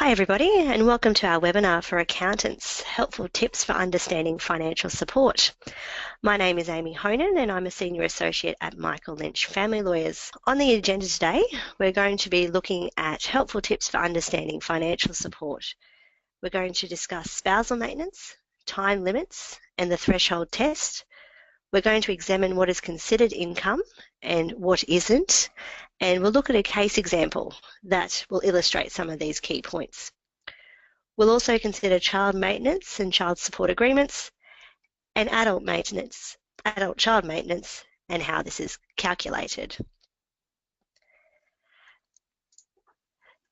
Hi everybody, and welcome to our webinar for accountants, helpful tips for understanding financial support. My name is Amy Honan and I'm a Senior Associate at Michael Lynch Family Lawyers. On the agenda today, we're going to be looking at helpful tips for understanding financial support. We're going to discuss spousal maintenance, time limits, and the threshold test. We're going to examine what is considered income and what isn't, and we'll look at a case example that will illustrate some of these key points. We'll also consider child maintenance and child support agreements and adult child maintenance, and how this is calculated.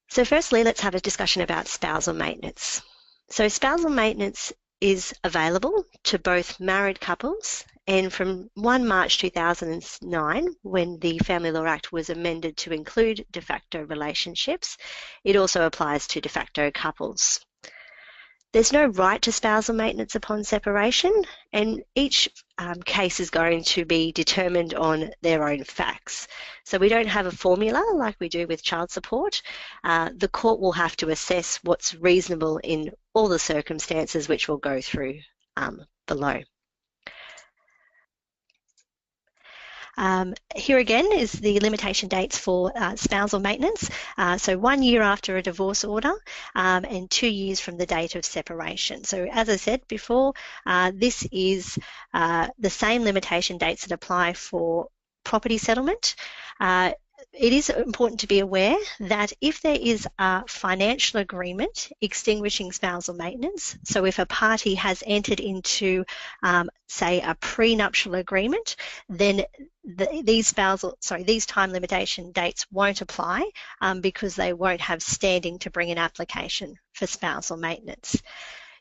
So firstly, let's have a discussion about spousal maintenance. So spousal maintenance is available to both married couples, and from 1 March 2009, when the Family Law Act was amended to include de facto relationships, it also applies to de facto couples. There's no right to spousal maintenance upon separation, and each case is going to be determined on their own facts. So we don't have a formula like we do with child support. The court will have to assess what's reasonable in all the circumstances, which we'll go through below. Here again is the limitation dates for spousal maintenance. So 1 year after a divorce order and 2 years from the date of separation. So as I said before, this is the same limitation dates that apply for property settlement. It is important to be aware that if there is a financial agreement extinguishing spousal maintenance, so if a party has entered into, say, a prenuptial agreement, then these time limitation dates won't apply because they won't have standing to bring an application for spousal maintenance.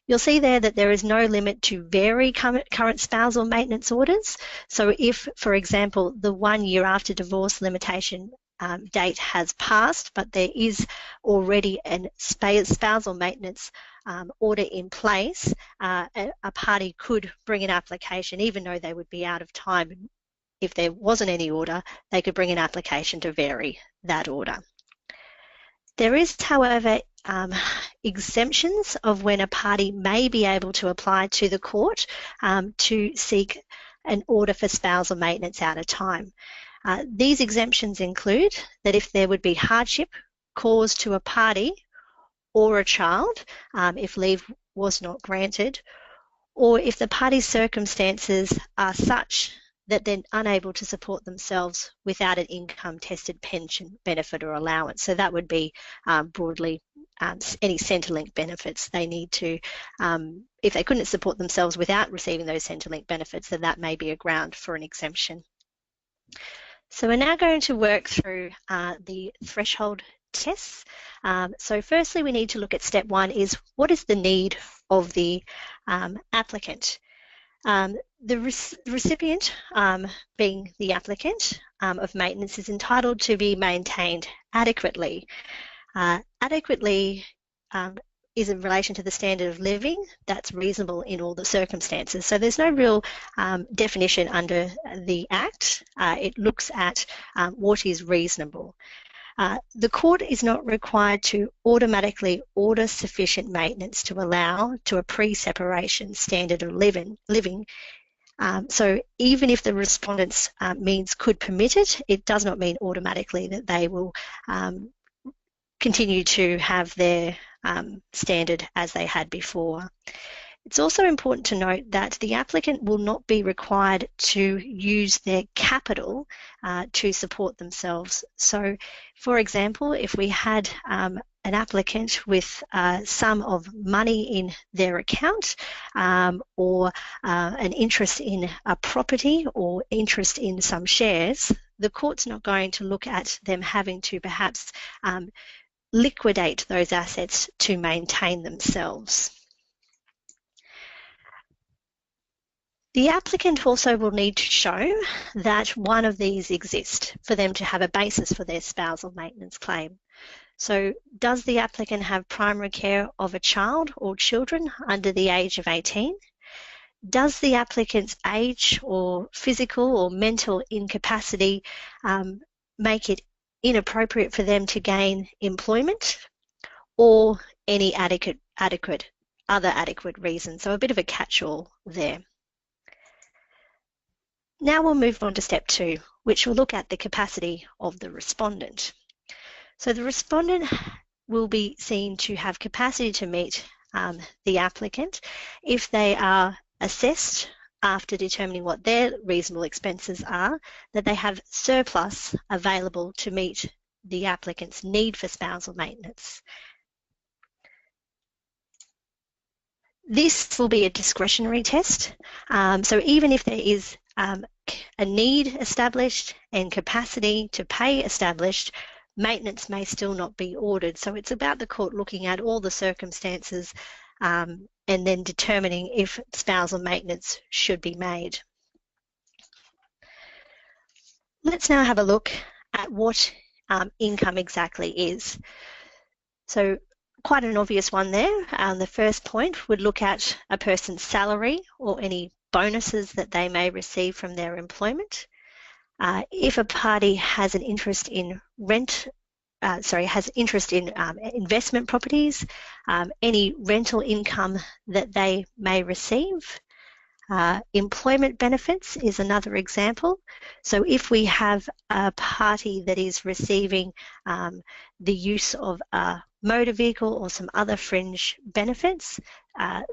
You'll see there that there is no limit to vary current spousal maintenance orders. So if, for example, the 1 year after divorce limitation date has passed, but there is already a spousal maintenance order in place, a party could bring an application, even though they would be out of time. If there wasn't any order, they could bring an application to vary that order. There is, however, exemptions of when a party may be able to apply to the court to seek an order for spousal maintenance out of time. These exemptions include that if there would be hardship caused to a party or a child if leave was not granted, or if the party's circumstances are such that they're unable to support themselves without an income-tested pension benefit or allowance. So that would be broadly any Centrelink benefits they need to, if they couldn't support themselves without receiving those Centrelink benefits, then that may be a ground for an exemption. So we're now going to work through the threshold tests. So firstly, we need to look at step 1 is what is the need of the applicant? The recipient, being the applicant of maintenance, is entitled to be maintained adequately. Adequately is in relation to the standard of living that's reasonable in all the circumstances. So there's no real definition under the Act. It looks at what is reasonable. The court is not required to automatically order sufficient maintenance to allow to a pre-separation standard of living. So even if the respondent's means could permit it, it does not mean automatically that they will continue to have their standard as they had before. It's also important to note that the applicant will not be required to use their capital to support themselves. So, for example, if we had an applicant with a sum of money in their account or an interest in a property or interest in some shares, the court's not going to look at them having to perhaps liquidate those assets to maintain themselves. The applicant also will need to show that one of these exists for them to have a basis for their spousal maintenance claim. So does the applicant have primary care of a child or children under the age of 18? Does the applicant's age or physical or mental incapacity make it inappropriate for them to gain employment? Or any other adequate reason. So a bit of a catch-all there. Now we'll move on to step 2, which will look at the capacity of the respondent. So the respondent will be seen to have capacity to meet the applicant if they are assessed after determining what their reasonable expenses are, that they have surplus available to meet the applicant's need for spousal maintenance. This will be a discretionary test, so even if there is a need established and capacity to pay established, maintenance may still not be ordered. So it's about the court looking at all the circumstances and then determining if spousal maintenance should be made. Let's now have a look at what income exactly is. So quite an obvious one there. The first point would look at a person's salary or any bonuses that they may receive from their employment. If a party has an interest in investment properties, any rental income that they may receive. Employment benefits is another example. So if we have a party that is receiving the use of a motor vehicle or some other fringe benefits,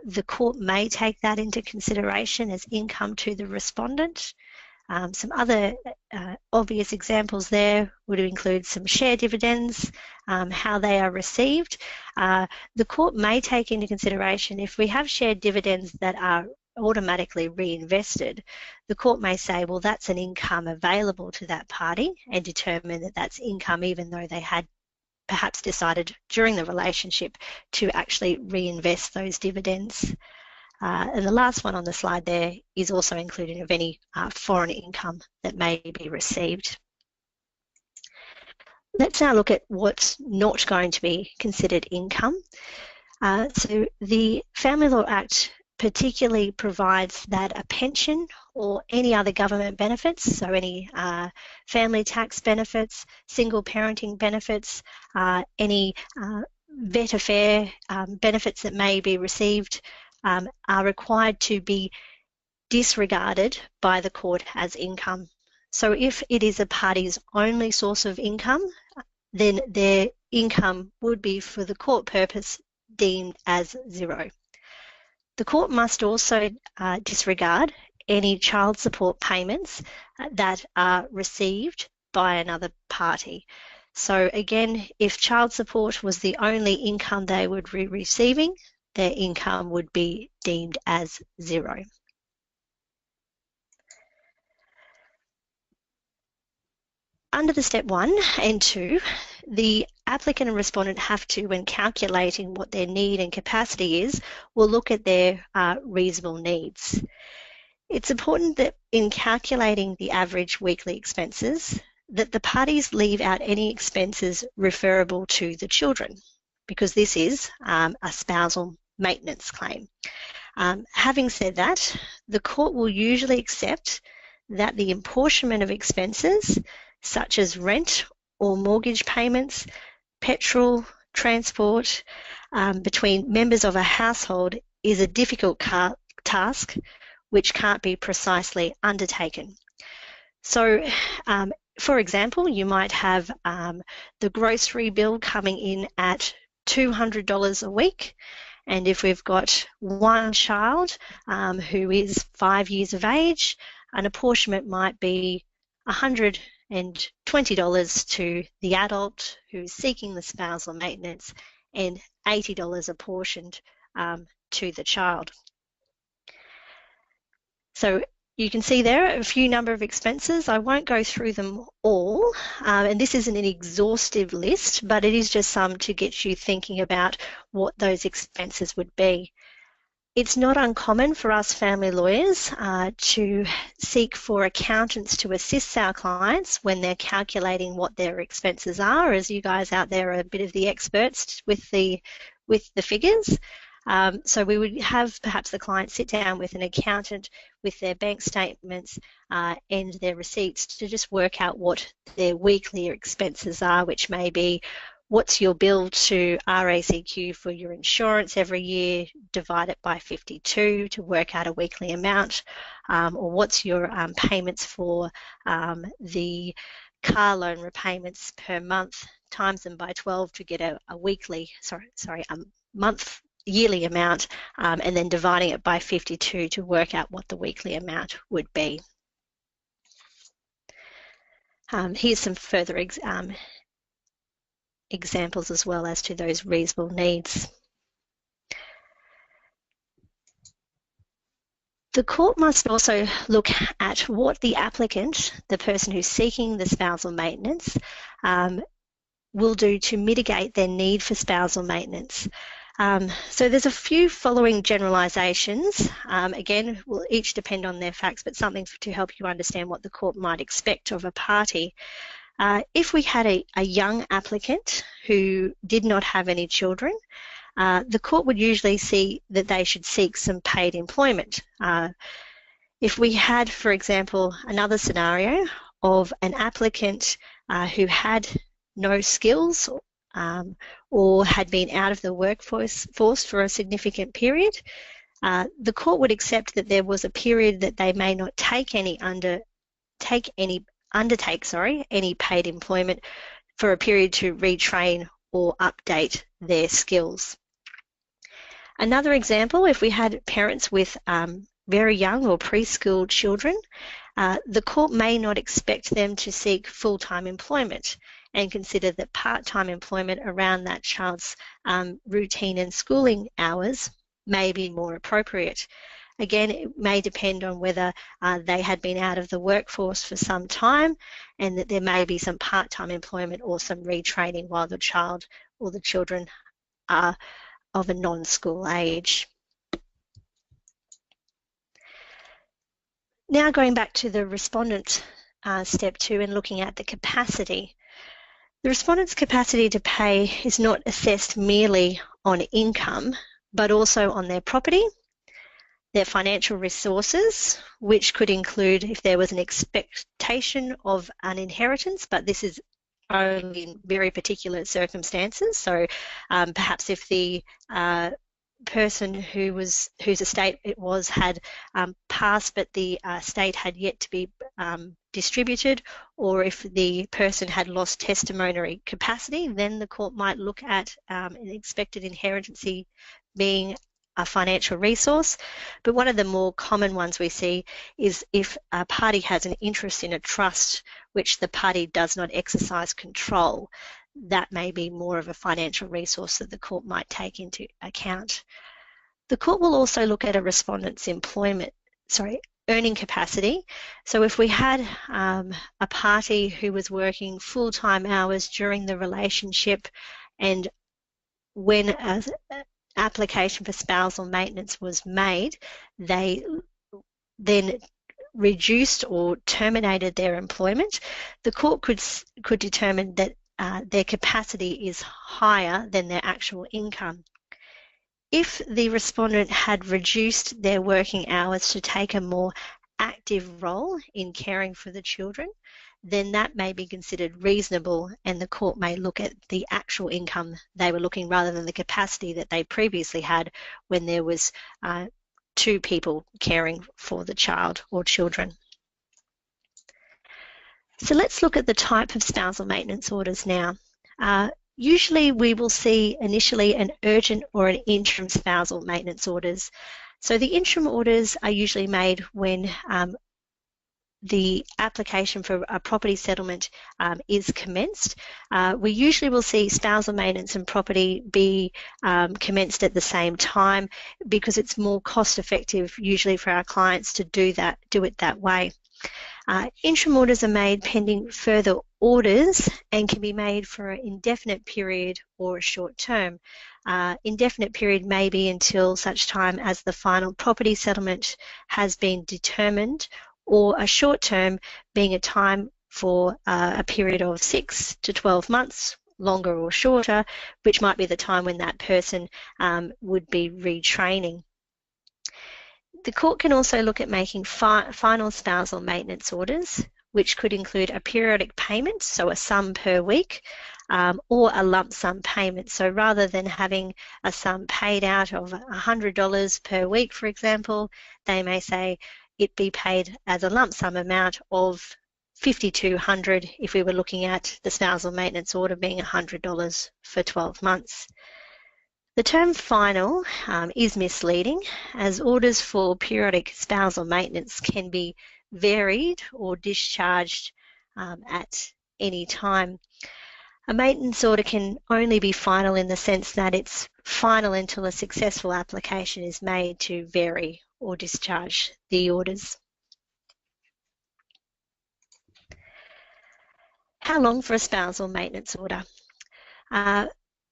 the court may take that into consideration as income to the respondent. Some other obvious examples there would include some share dividends, how they are received. The court may take into consideration if we have shared dividends that are automatically reinvested, the court may say, well, that's an income available to that party and determine that that's income even though they had perhaps decided during the relationship to actually reinvest those dividends. And the last one on the slide there is also including of any foreign income that may be received. Let's now look at what's not going to be considered income. So the Family Law Act particularly provides that a pension or any other government benefits, so any family tax benefits, single parenting benefits, any vet affair benefits that may be received are required to be disregarded by the court as income. So if it is a party's only source of income, then their income would be for the court purpose deemed as zero. The court must also disregard any child support payments that are received by another party. So again, if child support was the only income they would be receiving, their income would be deemed as zero. Under the step 1 and 2, the applicant and respondent have to, when calculating what their need and capacity is, will look at their reasonable needs. It's important that in calculating the average weekly expenses, that the parties leave out any expenses referable to the children, because this is a spousal maintenance claim. Having said that, the court will usually accept that the apportionment of expenses such as rent or mortgage payments, petrol, transport, between members of a household is a difficult task which can't be precisely undertaken. So, for example, you might have the grocery bill coming in at $200 a week, and if we've got one child who is 5 years of age, an apportionment might be $120 to the adult who's seeking the spousal maintenance and $80 apportioned to the child. So you can see there a few number of expenses. I won't go through them all, and this isn't an exhaustive list, but it is just some to get you thinking about what those expenses would be. It's not uncommon for us family lawyers to seek for accountants to assist our clients when they're calculating what their expenses are, as you guys out there are a bit of the experts with the figures. So we would have perhaps the client sit down with an accountant with their bank statements and their receipts to just work out what their weekly expenses are, which may be what's your bill to RACQ for your insurance every year, divide it by 52 to work out a weekly amount, or what's your payments for the car loan repayments per month, times them by 12 to get a yearly amount, and then dividing it by 52 to work out what the weekly amount would be. Here's some further examples as well as to those reasonable needs. The court must also look at what the applicant, the person who's seeking the spousal maintenance, will do to mitigate their need for spousal maintenance. So there's a few following generalisations. Again, will each depend on their facts, but something to help you understand what the court might expect of a party. If we had a young applicant who did not have any children, the court would usually see that they should seek some paid employment. If we had, for example, another scenario of an applicant who had no skills or had been out of the workforce for a significant period, the court would accept that there was a period that they may not undertake any paid employment for a period to retrain or update their skills. Another example, if we had parents with very young or preschool children, the court may not expect them to seek full-time employment and consider that part-time employment around that child's routine and schooling hours may be more appropriate. Again, it may depend on whether they had been out of the workforce for some time and that there may be some part-time employment or some retraining while the child or the children are of a non-school age. Now going back to the respondent step 2 and looking at the capacity. The respondent's capacity to pay is not assessed merely on income, but also on their property, their financial resources, which could include if there was an expectation of an inheritance, but this is only in very particular circumstances. So perhaps if the person whose estate it was had passed but the estate had yet to be distributed, or if the person had lost testimonial capacity, then the court might look at an expected inheritance being a financial resource. But one of the more common ones we see is if a party has an interest in a trust which the party does not exercise control, that may be more of a financial resource that the court might take into account. The court will also look at a respondent's earning capacity. So if we had a party who was working full-time hours during the relationship, and when an application for spousal maintenance was made, they then reduced or terminated their employment, the court could determine that their capacity is higher than their actual income. If the respondent had reduced their working hours to take a more active role in caring for the children, then that may be considered reasonable, and the court may look at the actual income they were looking rather than the capacity that they previously had when there was 2 people caring for the child or children. So let's look at the type of spousal maintenance orders now. Usually we will see initially an urgent or an interim spousal maintenance orders. So the interim orders are usually made when the application for a property settlement is commenced. We usually will see spousal maintenance and property be commenced at the same time because it's more cost effective usually for our clients to do it that way. Interim orders are made pending further orders and can be made for an indefinite period or a short term. Indefinite period may be until such time as the final property settlement has been determined, or a short term being a time for a period of 6 to 12 months, longer or shorter, which might be the time when that person would be retraining. The court can also look at making final spousal maintenance orders, which could include a periodic payment, so a sum per week, or a lump sum payment. So rather than having a sum paid out of $100 per week, for example, they may say it be paid as a lump sum amount of $5,200 if we were looking at the spousal maintenance order being $100 for 12 months. The term final is misleading, as orders for periodic spousal maintenance can be varied or discharged at any time. A maintenance order can only be final in the sense that it's final until a successful application is made to vary or discharge the orders. How long for a spousal maintenance order?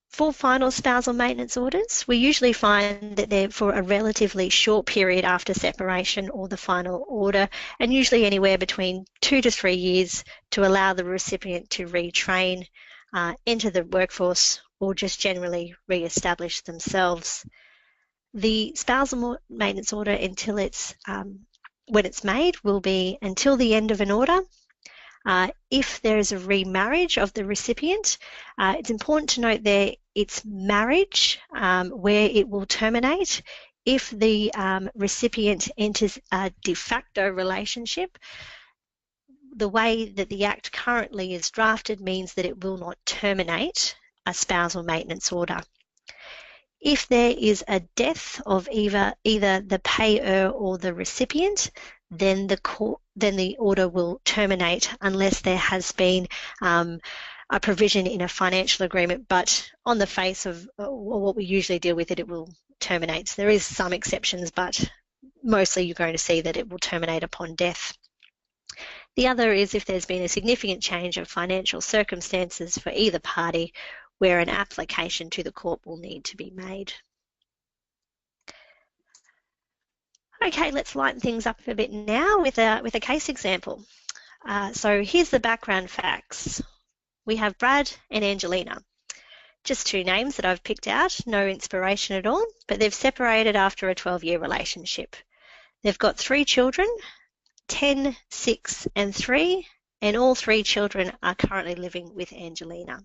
For final spousal maintenance orders, we usually find that they're for a relatively short period after separation or the final order, and usually anywhere between 2 to 3 years to allow the recipient to retrain, enter the workforce, or just generally re-establish themselves. The spousal maintenance order until it's when it's made will be until the end of an order. If there is a remarriage of the recipient, it's important to note there it's marriage where it will terminate. If the recipient enters a de facto relationship, the way that the Act currently is drafted means that it will not terminate a spousal maintenance order. If there is a death of either the payer or the recipient, then the order will terminate unless there has been a provision in a financial agreement, but on the face of what we usually deal with it will terminate. There is some exceptions, but mostly you're going to see that it will terminate upon death. The other is if there's been a significant change of financial circumstances for either party where an application to the court will need to be made. Okay, let's lighten things up a bit now with a case example. So here's the background facts. We have Brad and Angelina. Just 2 names that I've picked out, no inspiration at all, but they've separated after a 12-year relationship. They've got 3 children, 10, 6 and 3, and all 3 children are currently living with Angelina.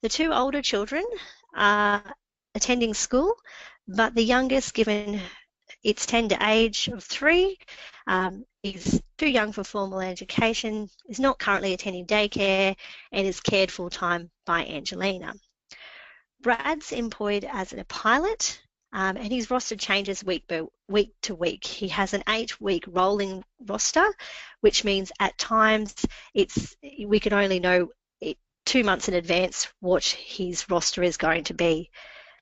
The 2 older children are attending school, but the youngest, given its tender age of 3, is too young for formal education, is not currently attending daycare, and is cared full-time by Angelina. Brad's employed as a pilot, and his roster changes week to week. He has an 8-week rolling roster, which means at times we can only know 2 months in advance what his roster is going to be.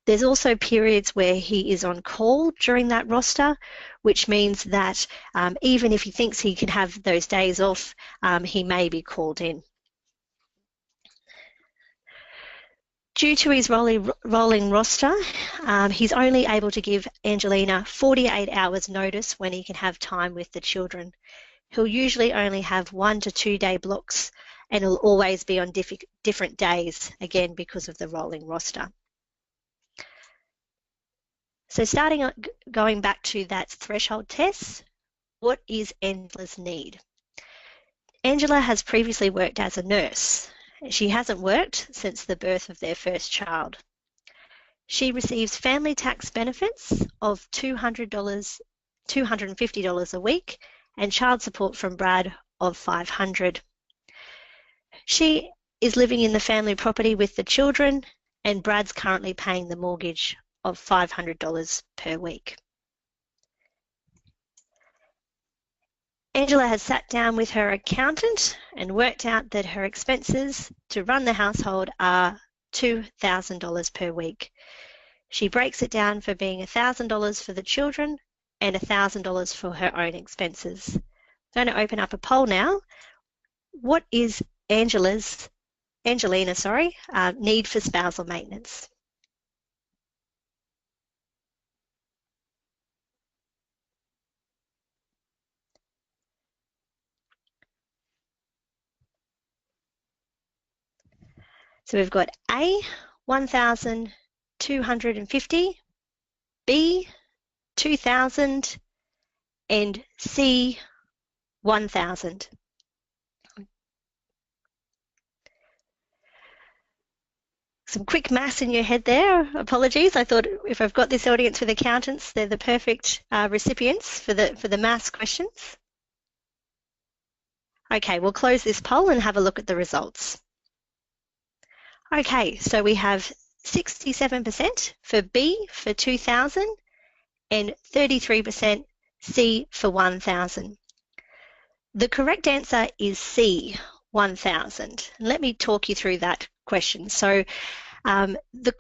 There's also periods where he is on call during that roster, which means that even if he thinks he can have those days off, he may be called in. Due to his rolling roster, he's only able to give Angelina 48 hours notice when he can have time with the children. He'll usually only have 1 to 2 day blocks, and it'll always be on different days, again because of the rolling roster. So going back to that threshold test, what is Angela's need? Angela has previously worked as a nurse. She hasn't worked since the birth of their first child. She receives family tax benefits of $250 a week and child support from Brad of $500. She is living in the family property with the children, and Brad's currently paying the mortgage of $500 per week. Angela has sat down with her accountant and worked out that her expenses to run the household are $2,000 per week. She breaks it down for being $1,000 for the children and $1,000 for her own expenses. I'm going to open up a poll now. What is Angelina's need for spousal maintenance? So we've got A, 1,250, B, 2,000, and C, 1,000. some quick maths in your head there. Apologies. I thought if I've got this audience with accountants, they're the perfect recipients for the maths questions. Okay, we'll close this poll and have a look at the results. Okay, so we have 67% for B for 2,000 and 33% C for 1,000. The correct answer is C, 1,000. Let me talk you through that question. So the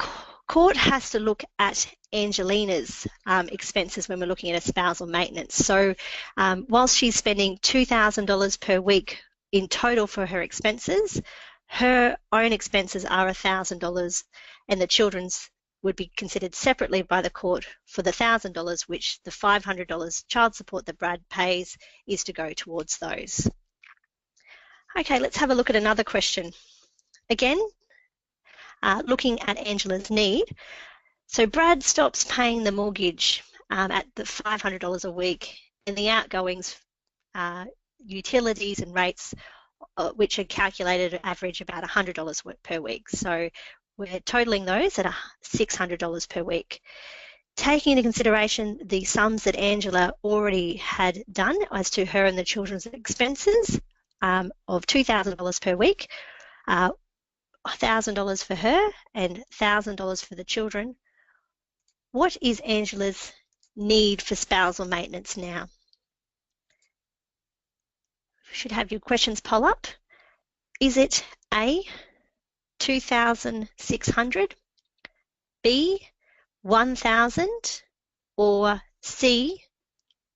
court has to look at Angelina's expenses when we're looking at a spousal maintenance. So whilst she's spending $2,000 per week in total for her expenses, her own expenses are $1,000 and the children's would be considered separately by the court for the $1,000, which the $500 child support that Brad pays is to go towards those. Okay, let's have a look at another question. Again, looking at Angela's need. So Brad stops paying the mortgage at the $500 a week, and the outgoings, utilities and rates, which are calculated at average about $100 per week. So we're totaling those at $600 per week. Taking into consideration the sums that Angela already had done as to her and the children's expenses of $2,000 per week, $1,000 for her and $1,000 for the children. What is Angela's need for spousal maintenance now? You should have your questions poll up. Is it A, 2,600, B, 1,000, or C,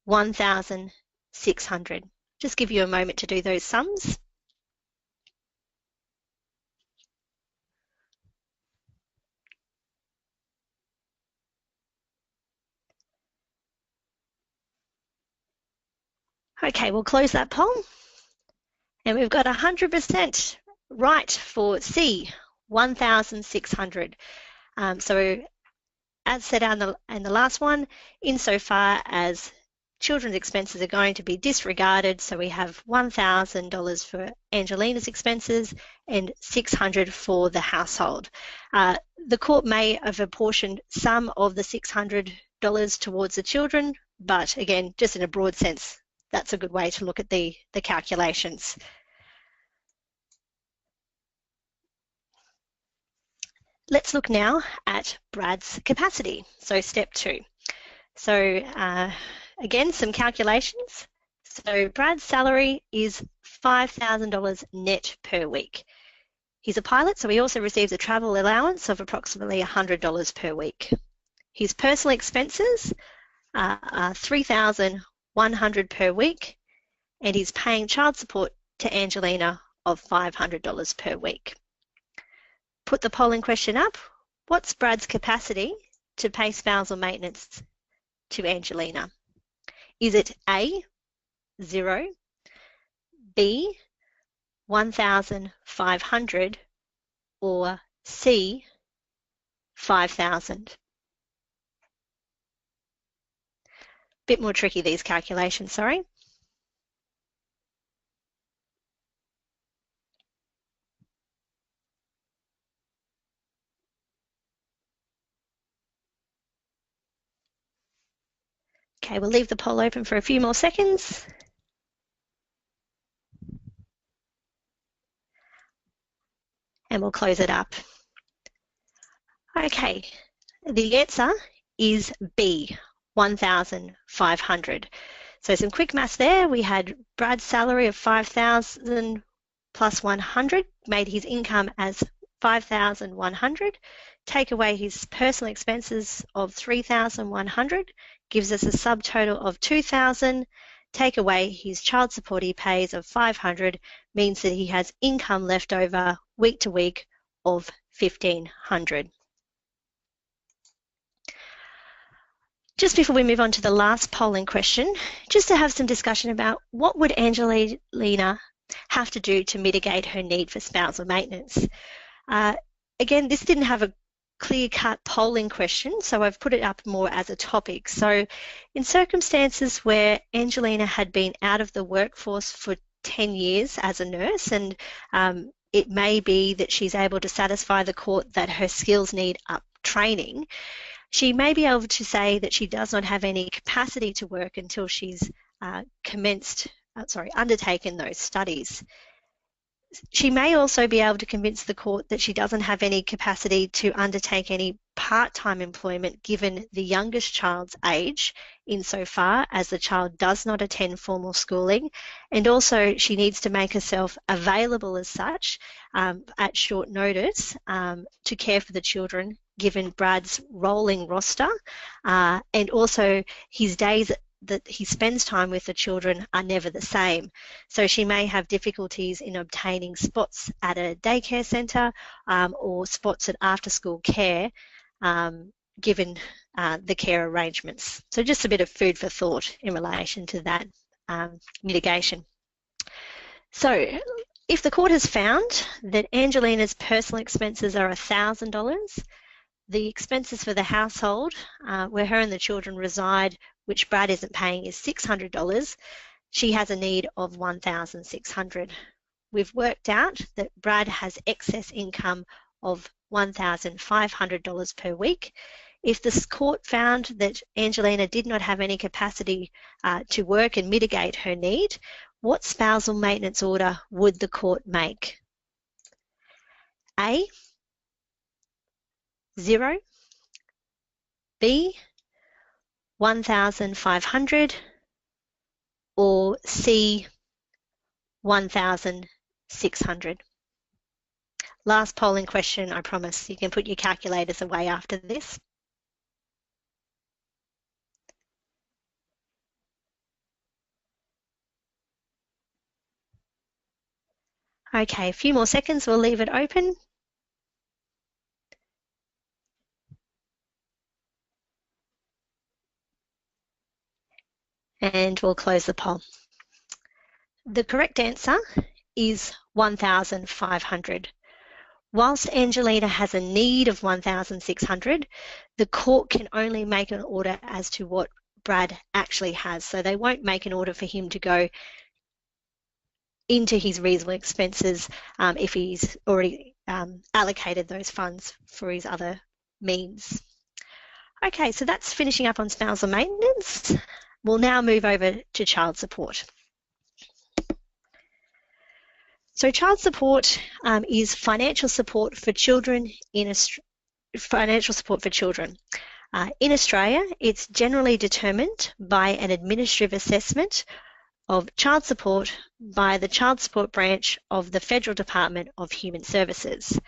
1,600? Just give you a moment to do those sums. Okay, we'll close that poll. And we've got 100% right for C, 1,600. So as said in the last one, insofar as children's expenses are going to be disregarded, so we have $1,000 for Angelina's expenses and $600 for the household. The court may have apportioned some of the $600 towards the children, but again, just in a broad sense, that's a good way to look at the calculations. Let's look now at Brad's capacity, so step 2. So again, some calculations. So Brad's salary is $5,000 net per week. He's a pilot, so he also receives a travel allowance of approximately $100 per week. His personal expenses are $3,100 per week, and he's paying child support to Angelina of $500 per week. Put the polling question up. What's Brad's capacity to pay spousal maintenance to Angelina? Is it A, 0, B, 1,500, or C, 5,000? Bit more tricky, these calculations, sorry. Okay, we'll leave the poll open for a few more seconds. And we'll close it up. Okay, the answer is B, 1,500. So some quick maths there. We had Brad's salary of 5,000 plus 100, made his income as 5,100. Take away his personal expenses of 3,100, gives us a subtotal of 2,000. Take away his child support he pays of 500, means that he has income left over week to week of 1,500. Just before we move on to the last polling question, just to have some discussion about what would Angelina have to do to mitigate her need for spousal maintenance. Again, this didn't have a clear-cut polling question, so I've put it up more as a topic. So in circumstances where Angelina had been out of the workforce for 10 years as a nurse and it may be that she's able to satisfy the court that her skills need up training. She may be able to say that she does not have any capacity to work until she's undertaken those studies. She may also be able to convince the court that she doesn't have any capacity to undertake any part-time employment given the youngest child's age, insofar as the child does not attend formal schooling, and also she needs to make herself available as such at short notice to care for the children, given Brad's rolling roster, and also his days that he spends time with the children are never the same. So she may have difficulties in obtaining spots at a daycare centre or spots at after-school care, given the care arrangements. So just a bit of food for thought in relation to that mitigation. So if the court has found that Angelina's personal expenses are $1,000, the expenses for the household where her and the children reside, which Brad isn't paying, is $600, she has a need of $1,600. We've worked out that Brad has excess income of $1,500 per week. If the court found that Angelina did not have any capacity to work and mitigate her need, what spousal maintenance order would the court make? A, 0, B, 1,500, or C, 1,600. Last polling question, I promise. You can put your calculators away after this. Okay, a few more seconds, we'll leave it open. And we'll close the poll. The correct answer is 1,500. Whilst Angelina has a need of 1,600, the court can only make an order as to what Brad actually has. So they won't make an order for him to go into his reasonable expenses if he's already allocated those funds for his other means. Okay, so that's finishing up on spousal maintenance. We'll now move over to child support. So child support is financial support for children in in Australia, it's generally determined by an administrative assessment of child support by the Child Support Branch of the Federal Department of Human Services.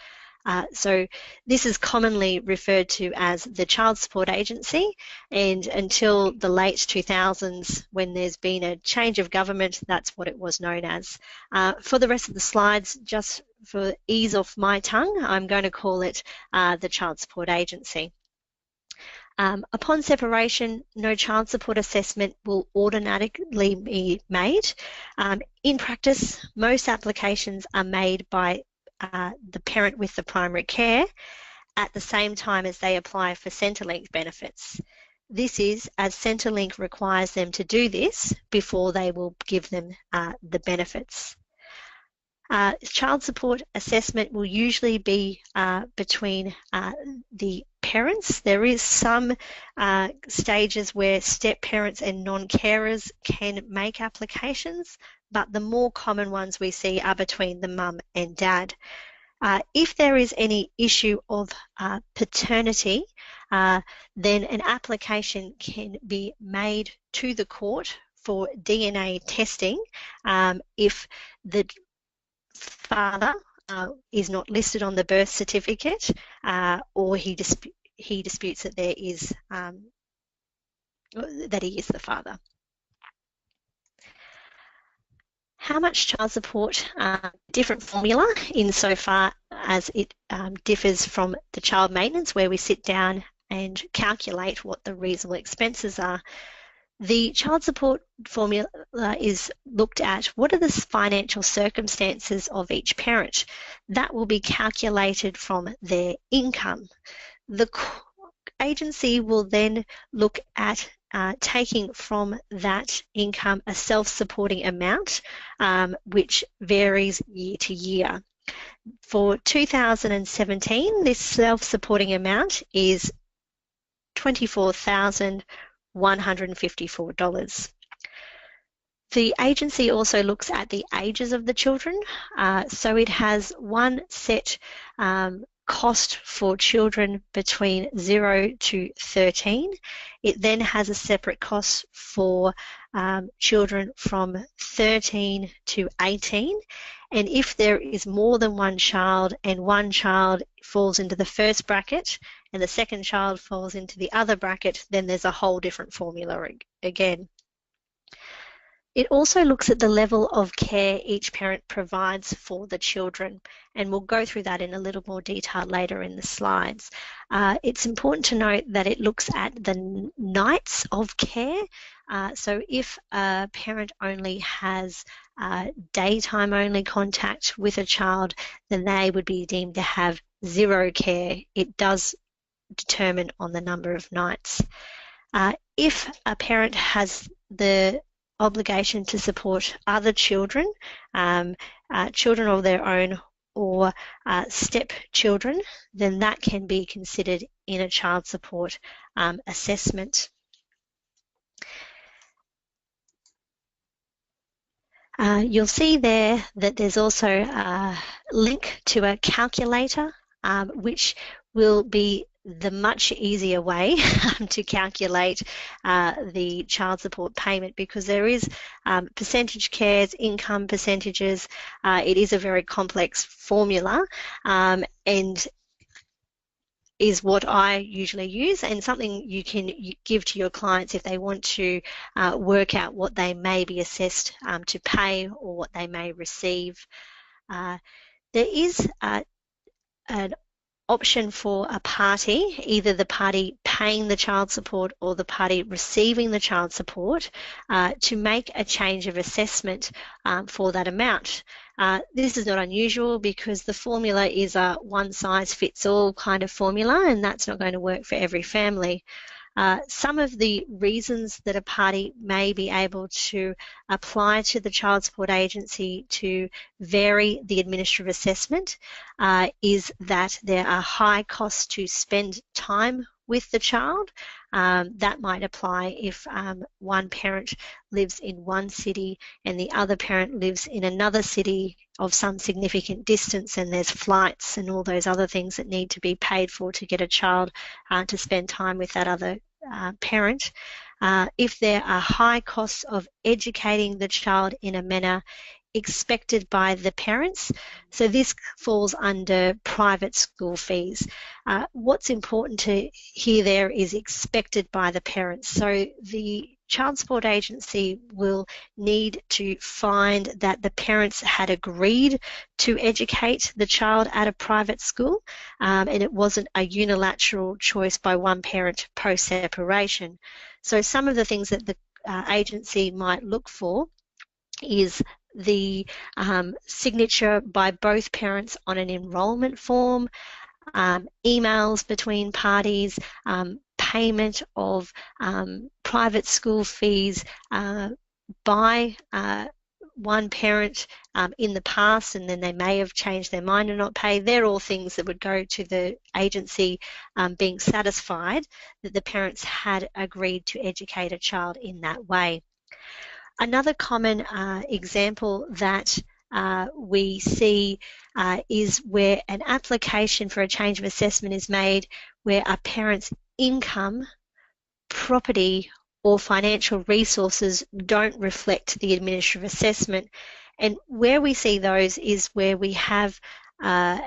So this is commonly referred to as the Child Support Agency, and until the late 2000s, when there's been a change of government, that's what it was known as. For the rest of the slides, just for ease of my tongue, I'm going to call it the Child Support Agency. Upon separation, no child support assessment will automatically be made. In practice, most applications are made by the parent with the primary care at the same time as they apply for Centrelink benefits. This is as Centrelink requires them to do this before they will give them the benefits. Child support assessment will usually be between the parents. There is some stages where step parents and non-carers can make applications, but the more common ones we see are between the mum and dad. If there is any issue of paternity, then an application can be made to the court for DNA testing if the father is not listed on the birth certificate or he disputes that there is that he is the father. How much child support? Different formula insofar as it differs from the child maintenance, where we sit down and calculate what the reasonable expenses are. The child support formula is looked at what are the financial circumstances of each parent. That will be calculated from their income. The agency will then look at taking from that income a self-supporting amount, which varies year to year. For 2017, this self-supporting amount is $24,154. The agency also looks at the ages of the children. So it has one set cost for children between 0 to 13. It then has a separate cost for children from 13 to 18. And if there is more than one child and one child falls into the first bracket and the second child falls into the other bracket, then there's a whole different formula again. It also looks at the level of care each parent provides for the children, and we'll go through that in a little more detail later in the slides. It's important to note that it looks at the nights of care. So if a parent only has daytime only contact with a child, then they would be deemed to have zero care. It does determine on the number of nights. If a parent has the obligation to support other children, children of their own or stepchildren, then that can be considered in a child support assessment. You'll see there that there's also a link to a calculator, which will be the much easier way to calculate the child support payment, because there is percentage cares, income percentages. It is a very complex formula and is what I usually use, and something you can give to your clients if they want to work out what they may be assessed to pay or what they may receive. There is an option for a party, either the party paying the child support or the party receiving the child support, to make a change of assessment for that amount. This is not unusual because the formula is a one-size-fits-all kind of formula, and that's not going to work for every family. Some of the reasons that a party may be able to apply to the child support agency to vary the administrative assessment is that there are high costs to spend time with the child. That might apply if one parent lives in one city and the other parent lives in another city of some significant distance, and there's flights and all those other things that need to be paid for to get a child to spend time with that other parent. If there are high costs of educating the child in a manner expected by the parents, so this falls under private school fees. What's important to hear there is expected by the parents. So the child support agency will need to find that the parents had agreed to educate the child at a private school, and it wasn't a unilateral choice by one parent post-separation. So some of the things that the agency might look for is the signature by both parents on an enrolment form, emails between parties, payment of private school fees by one parent in the past, and then they may have changed their mind and not pay. They're all things that would go to the agency being satisfied that the parents had agreed to educate a child in that way. Another common example that we see is where an application for a change of assessment is made where a parent's income, property, or financial resources don't reflect the administrative assessment. And where we see those is where we have a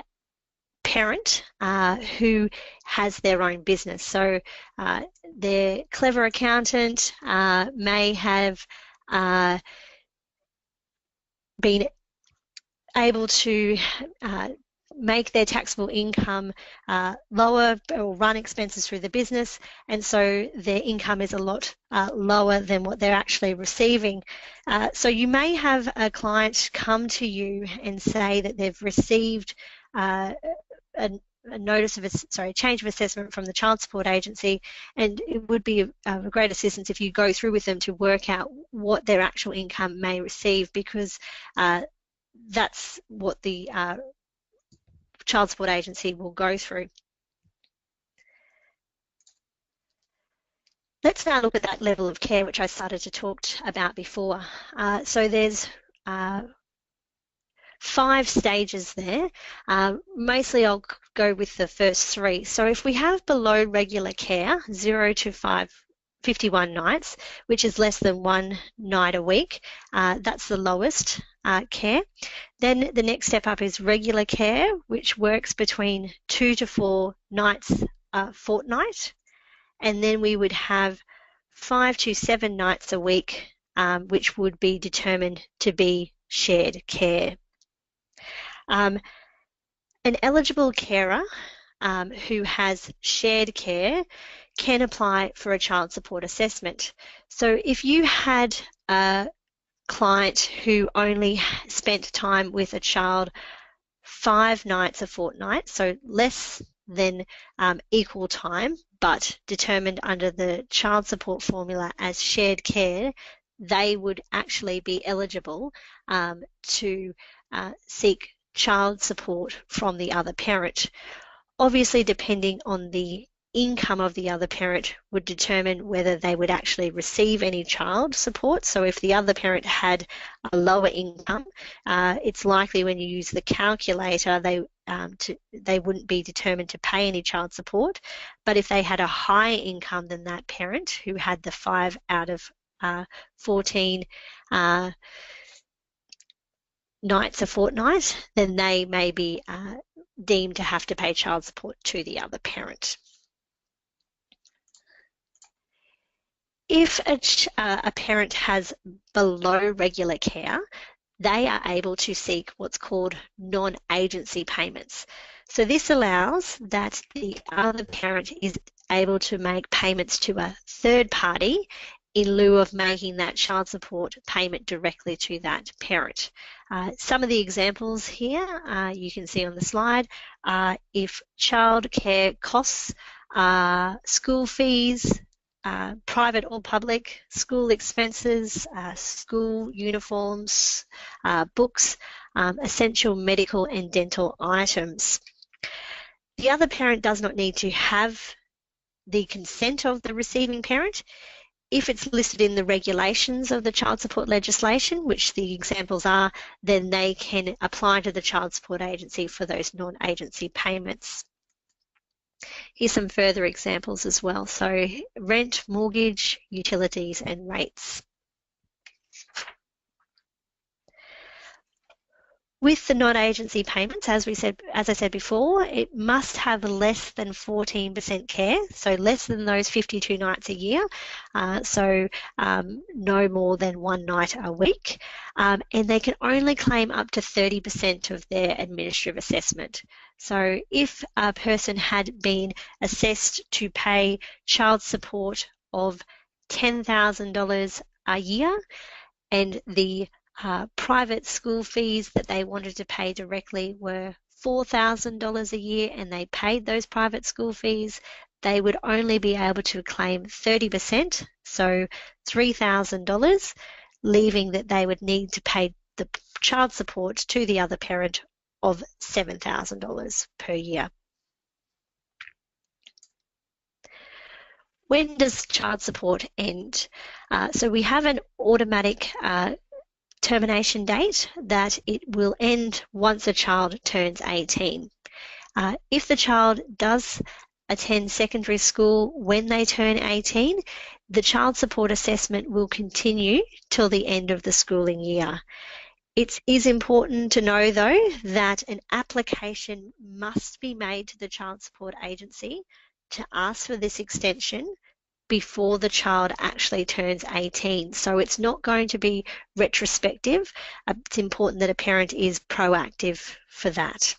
parent who has their own business. So their clever accountant may have been able to make their taxable income lower or run expenses through the business, and so their income is a lot lower than what they're actually receiving. So you may have a client come to you and say that they've received a notice of a change of assessment from the child support agency, and it would be a great assistance if you go through with them to work out what their actual income may receive, because that's what the child support agency will go through. Let's now look at that level of care which I started to talk about before. So there's 5 stages there. Mostly I'll go with the first 3. So if we have below regular care, 0 to 51 nights, which is less than 1 night a week, that's the lowest care. Then the next step up is regular care, which works between 2 to 4 nights a fortnight. And then we would have 5 to 7 nights a week, which would be determined to be shared care. An eligible carer who has shared care can apply for a child support assessment. So if you had a client who only spent time with a child 5 nights a fortnight, so less than equal time, but determined under the child support formula as shared care, they would actually be eligible to seek child support from the other parent. Obviously, depending on the income of the other parent would determine whether they would actually receive any child support. So if the other parent had a lower income, it's likely when you use the calculator they wouldn't be determined to pay any child support. But if they had a higher income than that parent who had the 5 out of 14 nights a fortnight, then they may be deemed to have to pay child support to the other parent. If a parent has below regular care, they are able to seek what's called non-agency payments. So this allows that the other parent is able to make payments to a third party in lieu of making that child support payment directly to that parent. Some of the examples here you can see on the slide are if childcare costs, school fees, private or public, school expenses, school uniforms, books, essential medical and dental items. The other parent does not need to have the consent of the receiving parent. If it's listed in the regulations of the child support legislation, which the examples are, then they can apply to the child support agency for those non-agency payments. Here's some further examples as well. So rent, mortgage, utilities and rates. With the non-agency payments, as I said before, it must have less than 14% care, so less than those 52 nights a year, no more than 1 night a week, and they can only claim up to 30% of their administrative assessment. So if a person had been assessed to pay child support of $10,000 a year and the private school fees that they wanted to pay directly were $4,000 a year and they paid those private school fees, they would only be able to claim 30%, so $3,000, leaving that they would need to pay the child support to the other parent of $7,000 per year. When does child support end? So we have an automatic termination date that it will end once a child turns 18. If the child does attend secondary school when they turn 18, the child support assessment will continue till the end of the schooling year. It is important to know, though, that an application must be made to the child support agency to ask for this extension before the child actually turns 18. So it's not going to be retrospective. It's important that a parent is proactive for that.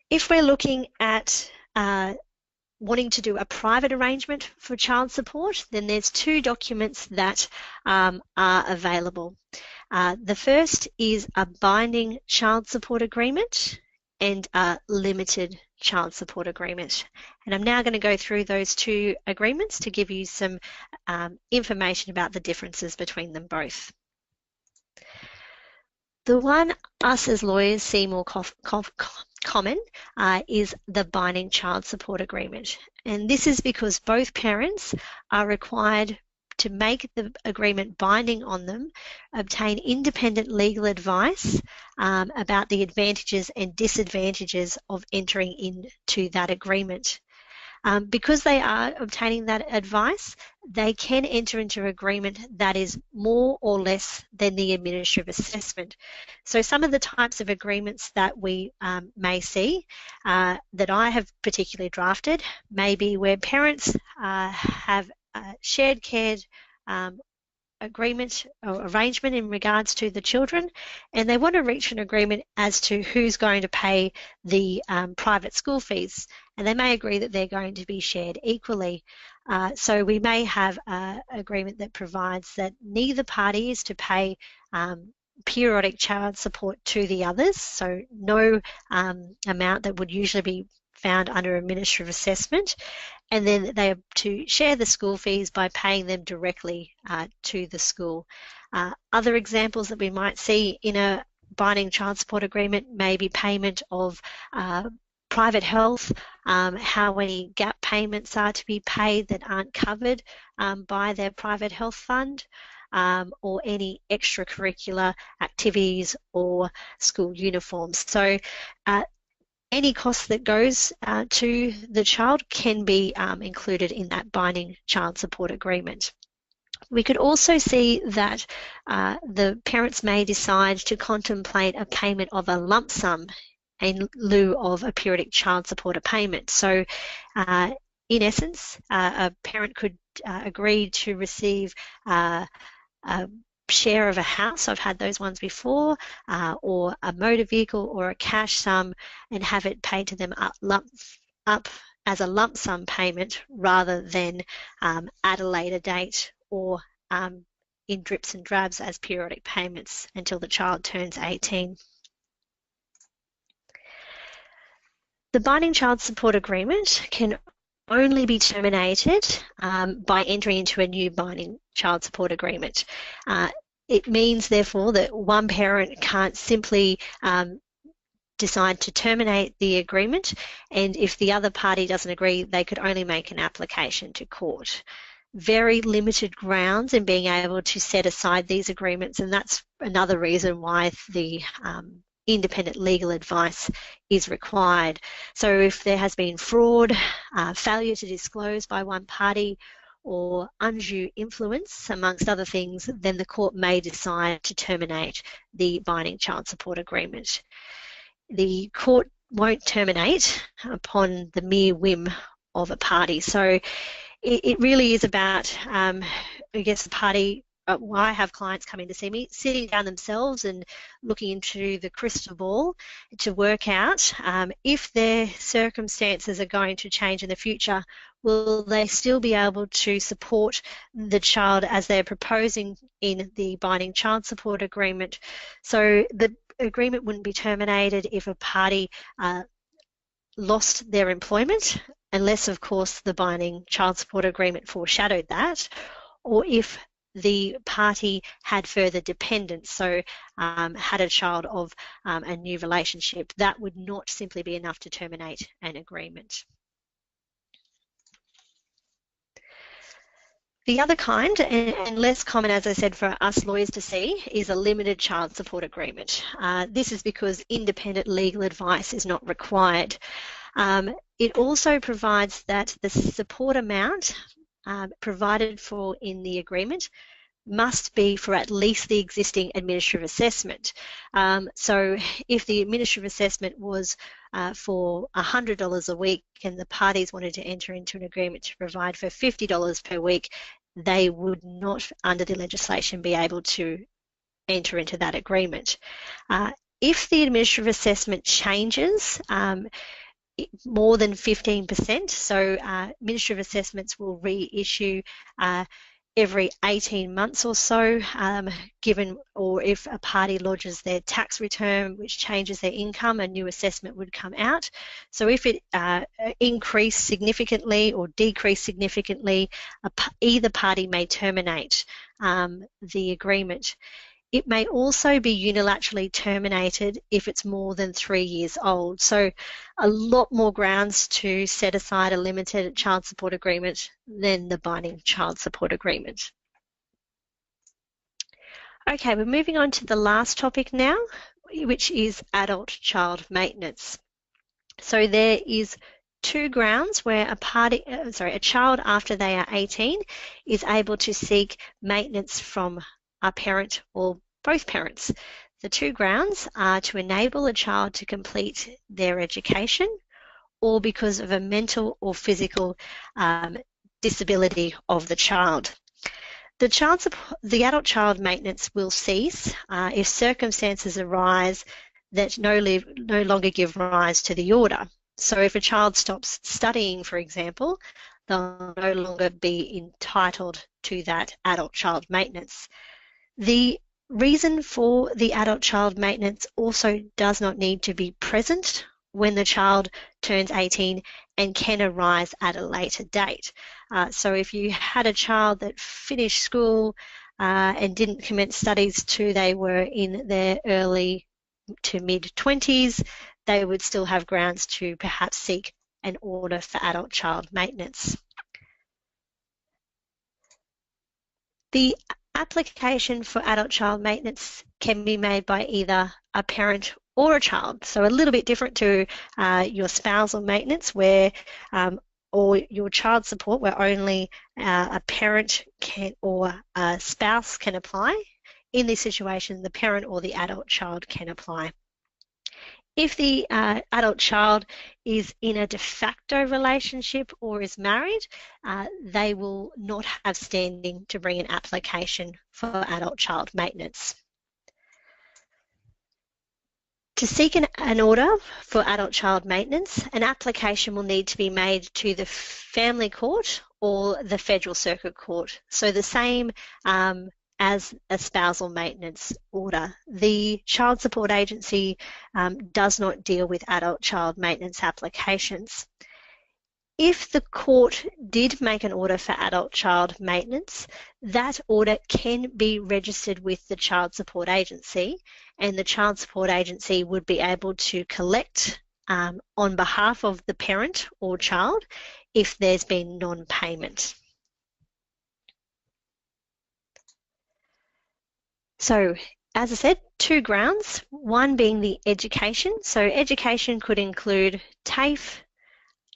If we're looking at wanting to do a private arrangement for child support, then there's 2 documents that are available. The first is a binding child support agreement and a limited child support agreement. And I'm now going to go through those 2 agreements to give you some information about the differences between them both. The one us as lawyers see more common is the binding child support agreement. And this is because both parents are required to make the agreement binding on them, obtain independent legal advice about the advantages and disadvantages of entering into that agreement. Because they are obtaining that advice, they can enter into agreement that is more or less than the administrative assessment. So some of the types of agreements that we may see that I have particularly drafted may be where parents have shared care agreement or arrangement in regards to the children, and they want to reach an agreement as to who's going to pay the private school fees, and they may agree that they're going to be shared equally. So we may have an agreement that provides that neither party is to pay periodic child support to the others, so no amount that would usually be found under administrative assessment, and then they are to share the school fees by paying them directly to the school. Other examples that we might see in a binding child support agreement may be payment of private health, how many gap payments are to be paid that aren't covered by their private health fund, or any extracurricular activities or school uniforms. So any cost that goes to the child can be included in that binding child support agreement. We could also see that the parents may decide to contemplate a payment of a lump sum in lieu of a periodic child support payment. So in essence, a parent could agree to receive a share of a house, I've had those ones before, or a motor vehicle or a cash sum, and have it paid to them up as a lump sum payment rather than at a later date or in drips and drabs as periodic payments until the child turns 18. The binding child support agreement can only be terminated by entering into a new binding child support agreement. It means, therefore, that one parent can't simply decide to terminate the agreement, and if the other party doesn't agree, they could only make an application to court. Very limited grounds in being able to set aside these agreements, and that's another reason why the independent legal advice is required. So if there has been fraud, failure to disclose by one party, or undue influence, amongst other things, then the court may decide to terminate the binding child support agreement. The court won't terminate upon the mere whim of a party. So it really is about, I guess, the party. I have clients coming to see me, sitting down themselves and looking into the crystal ball to work out if their circumstances are going to change in the future, will they still be able to support the child as they're proposing in the binding child support agreement. So the agreement wouldn't be terminated if a party lost their employment, unless, of course, the binding child support agreement foreshadowed that, or if the party had further dependents, so had a child of a new relationship. That would not simply be enough to terminate an agreement. The other kind, and less common, as I said, for us lawyers to see, is a limited child support agreement. This is because independent legal advice is not required. It also provides that the support amount provided for in the agreement must be for at least the existing administrative assessment. So if the administrative assessment was for $100 a week and the parties wanted to enter into an agreement to provide for $50 per week, they would not, under the legislation, be able to enter into that agreement. If the administrative assessment changes more than 15%, so administrative assessments will reissue every 18 months or so, given, or if a party lodges their tax return which changes their income, a new assessment would come out. So if it increased significantly or decreased significantly, either party may terminate the agreement. It may also be unilaterally terminated if it's more than 3 years old. So a lot more grounds to set aside a limited child support agreement than the binding child support agreement. Okay, we're moving on to the last topic now, which is adult child maintenance. So there is 2 grounds where a child after they are 18 is able to seek maintenance from a parent or both parents. The 2 grounds are to enable a child to complete their education or because of a mental or physical disability of the child. The adult child maintenance will cease if circumstances arise that no longer give rise to the order. So if a child stops studying, for example, they'll no longer be entitled to that adult child maintenance. The reason for the adult child maintenance also does not need to be present when the child turns 18 and can arise at a later date. So if you had a child that finished school and didn't commence studies till they were in their early to mid-20s, they would still have grounds to perhaps seek an order for adult child maintenance. The application for adult child maintenance can be made by either a parent or a child. So a little bit different to your spousal maintenance where or your child support where only a parent can or a spouse can apply. In this situation, the parent or the adult child can apply. If the adult child is in a de facto relationship or is married, they will not have standing to bring an application for adult child maintenance. To seek an order for adult child maintenance, an application will need to be made to the family court or the federal circuit court. So the same as a spousal maintenance order. The Child Support Agency does not deal with adult child maintenance applications. If the court did make an order for adult child maintenance, that order can be registered with the Child Support Agency, and the Child Support Agency would be able to collect on behalf of the parent or child if there's been non-payment. So, as I said, 2 grounds, one being the education. So education could include TAFE,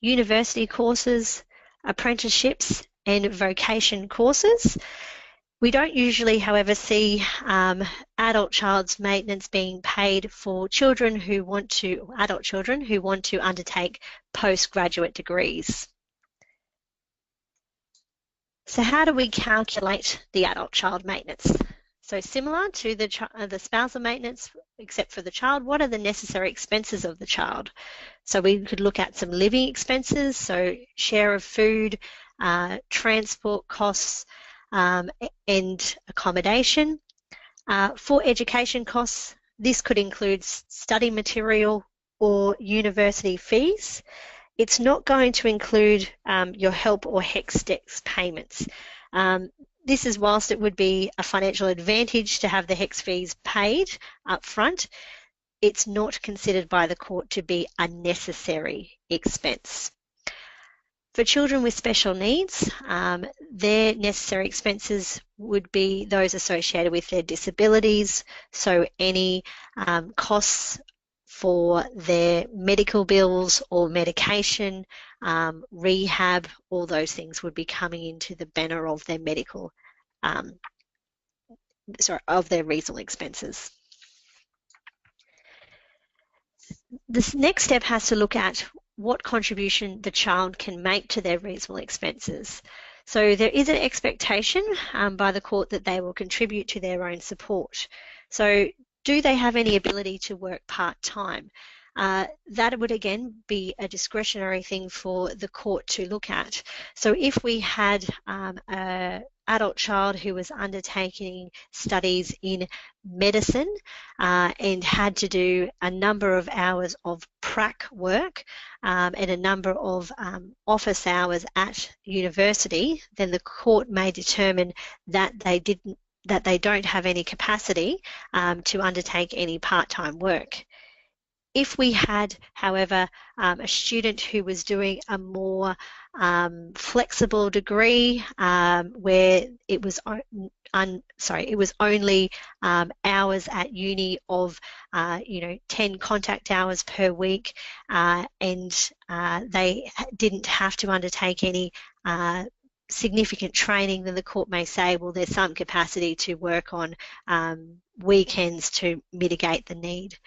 university courses, apprenticeships and vocation courses. We don't usually, however, see adult child's maintenance being paid for children who want to, adult children who want to undertake postgraduate degrees. So how do we calculate the adult child maintenance? So similar to the spousal maintenance, except for the child, what are the necessary expenses of the child? So we could look at some living expenses, so share of food, transport costs, and accommodation. For education costs, this could include study material or university fees. It's not going to include your HELP or HECS payments. This is whilst it would be a financial advantage to have the HECS fees paid up front, it's not considered by the court to be a necessary expense. For children with special needs, their necessary expenses would be those associated with their disabilities, so any costs for their medical bills or medication, rehab, all those things would be coming into the banner of their medical, of their reasonable expenses. This next step has to look at what contribution the child can make to their reasonable expenses. So there is an expectation by the court that they will contribute to their own support. So do they have any ability to work part-time? That would again be a discretionary thing for the court to look at. So if we had an adult child who was undertaking studies in medicine and had to do a number of hours of prac work and a number of office hours at university, then the court may determine that they didn't that they don't have any capacity to undertake any part-time work. If we had, however, a student who was doing a more flexible degree where it was only hours at uni of 10 contact hours per week, and they didn't have to undertake any significant training, then the court may say, well, there's some capacity to work on weekends to mitigate the need.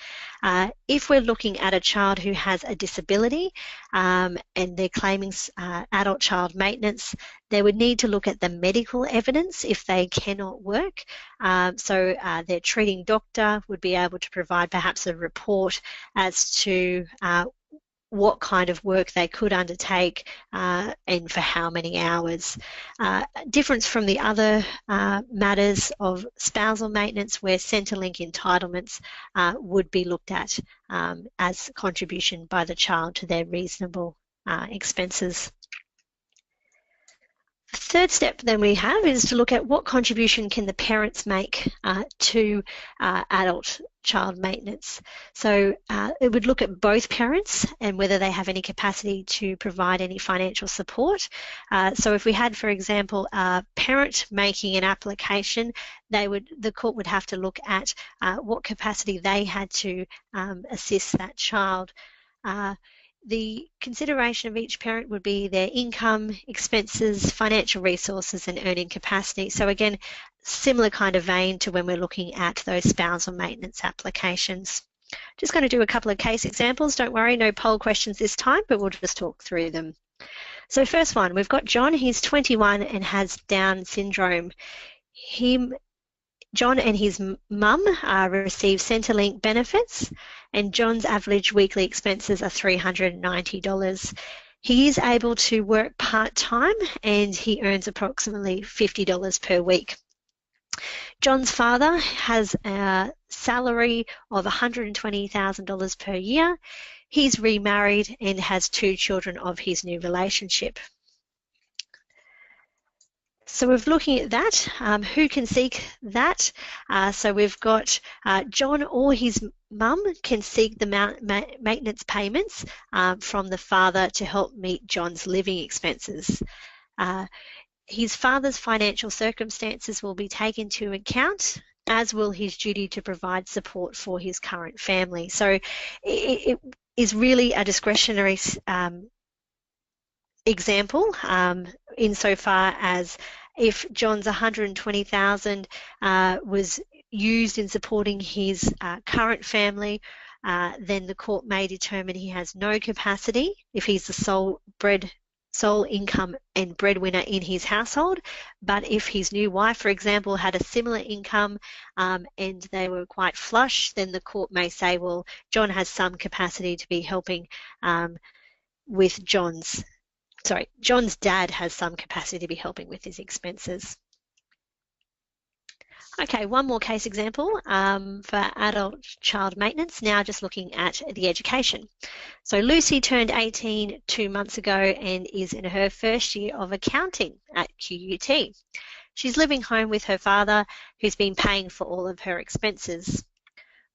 If we're looking at a child who has a disability and they're claiming adult child maintenance, they would need to look at the medical evidence if they cannot work. So their treating doctor would be able to provide perhaps a report as to what kind of work they could undertake and for how many hours. Difference from the other matters of spousal maintenance where Centrelink entitlements would be looked at as contribution by the child to their reasonable expenses. The third step then we have is to look at what contribution can the parents make to adult child maintenance. So it would look at both parents and whether they have any capacity to provide any financial support. So if we had, for example, a parent making an application, the court would have to look at what capacity they had to assist that child. The consideration of each parent would be their income, expenses, financial resources and earning capacity. So again, similar kind of vein to when we're looking at those spousal maintenance applications. Just going to do a couple of case examples. Don't worry, no poll questions this time, but we'll just talk through them. So first one, we've got John. He's 21 and has Down syndrome. John and his mum receive Centrelink benefits, and John's average weekly expenses are $390. He is able to work part-time and he earns approximately $50 per week. John's father has a salary of $120,000 per year. He's remarried and has 2 children of his new relationship. So we're looking at that. Who can seek that? So we've got John or his mum can seek the maintenance payments from the father to help meet John's living expenses. His father's financial circumstances will be taken into account, as will his duty to provide support for his current family. So it is really a discretionary example insofar as if John's $120,000 was used in supporting his current family, then the court may determine he has no capacity if he's the sole income and breadwinner in his household. But if his new wife, for example, had a similar income and they were quite flush, then the court may say, well, John has some capacity to be helping with John's dad has some capacity to be helping with his expenses. Okay, one more case example for adult child maintenance, now just looking at the education. So Lucy turned 18 2 months ago and is in her first year of accounting at QUT. She's living home with her father, who's been paying for all of her expenses.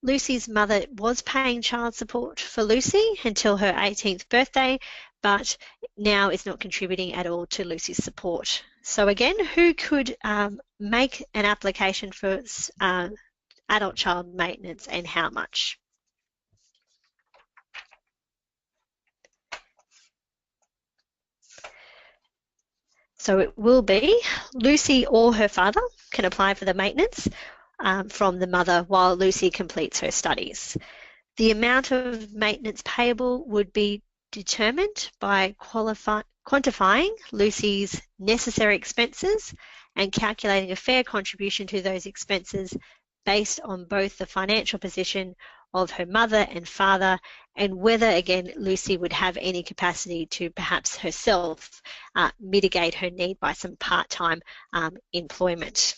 Lucy's mother was paying child support for Lucy until her 18th birthday, but now is not contributing at all to Lucy's support. So again, who could make an application for adult child maintenance and how much? So it will be Lucy or her father can apply for the maintenance from the mother while Lucy completes her studies. The amount of maintenance payable would be determined by quantifying Lucy's necessary expenses and calculating a fair contribution to those expenses based on both the financial position of her mother and father and whether, again, Lucy would have any capacity to perhaps herself mitigate her need by some part-time employment.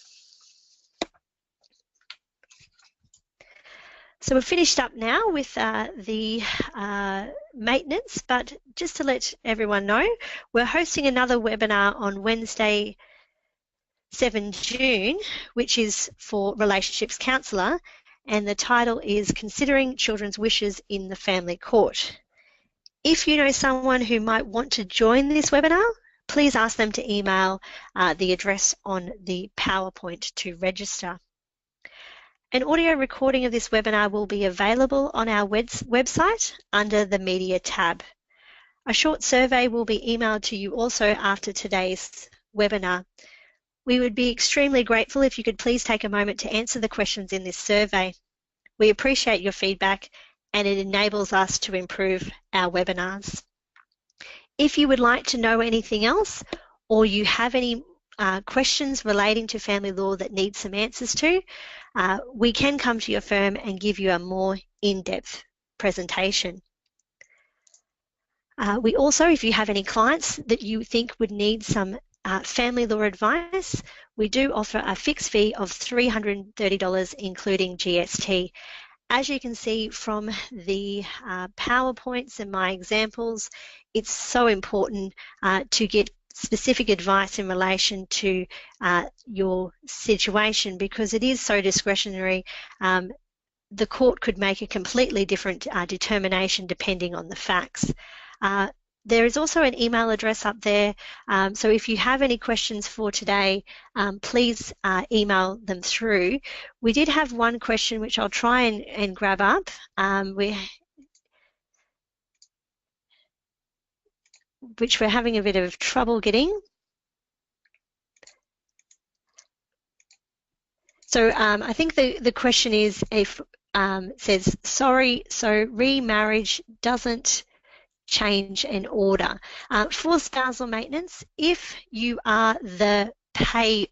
So we've finished up now with the maintenance, but just to let everyone know, we're hosting another webinar on Wednesday, 7 June, which is for Relationships Counsellor, and the title is Considering Children's Wishes in the Family Court. If you know someone who might want to join this webinar, please ask them to email the address on the PowerPoint to register. An audio recording of this webinar will be available on our website under the Media tab. A short survey will be emailed to you also after today's webinar. We would be extremely grateful if you could please take a moment to answer the questions in this survey. We appreciate your feedback and it enables us to improve our webinars. If you would like to know anything else or you have any questions relating to family law that need some answers to, we can come to your firm and give you a more in-depth presentation. We also, if you have any clients that you think would need some family law advice, we do offer a fixed fee of $330 including GST. As you can see from the PowerPoints and my examples, it's so important to get specific advice in relation to your situation because it is so discretionary. The court could make a completely different determination depending on the facts. There is also an email address up there, so if you have any questions for today, please email them through. We did have one question which I'll try and grab up, which we're having a bit of trouble getting. So I think the question is, if says, sorry, so remarriage doesn't change an order. For spousal maintenance, if you are the payer,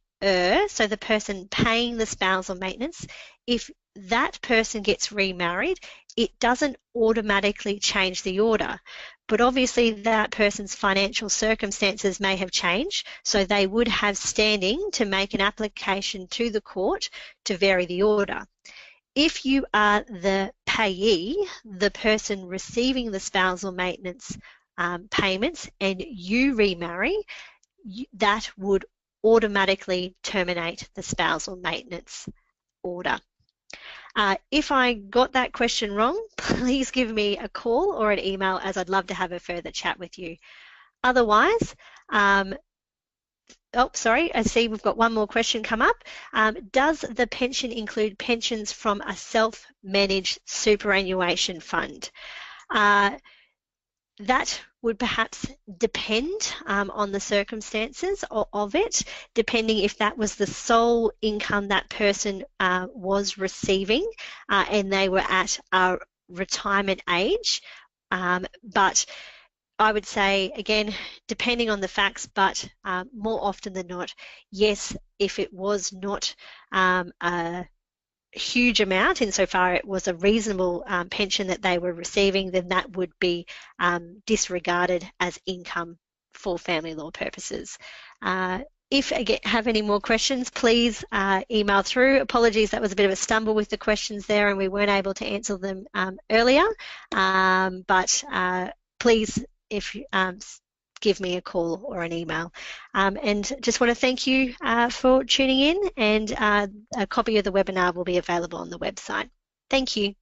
so the person paying the spousal maintenance, if that person gets remarried, it doesn't automatically change the order. But obviously that person's financial circumstances may have changed, so they would have standing to make an application to the court to vary the order. If you are the payee, the person receiving the spousal maintenance payments, and you remarry, that would automatically terminate the spousal maintenance order. If I got that question wrong, please give me a call or an email, as I'd love to have a further chat with you. Otherwise, oh, sorry, I see we've got one more question come up. Does the pension include pensions from a self-managed superannuation fund? That would perhaps depend on the circumstances of it, depending if that was the sole income that person was receiving and they were at a retirement age. But I would say, again, depending on the facts, but more often than not, yes, if it was not a huge amount insofar it was a reasonable pension that they were receiving, then that would be disregarded as income for family law purposes. If you have any more questions, please email through. Apologies, that was a bit of a stumble with the questions there and we weren't able to answer them earlier, but please, if you give me a call or an email. And just want to thank you for tuning in, and a copy of the webinar will be available on the website. Thank you.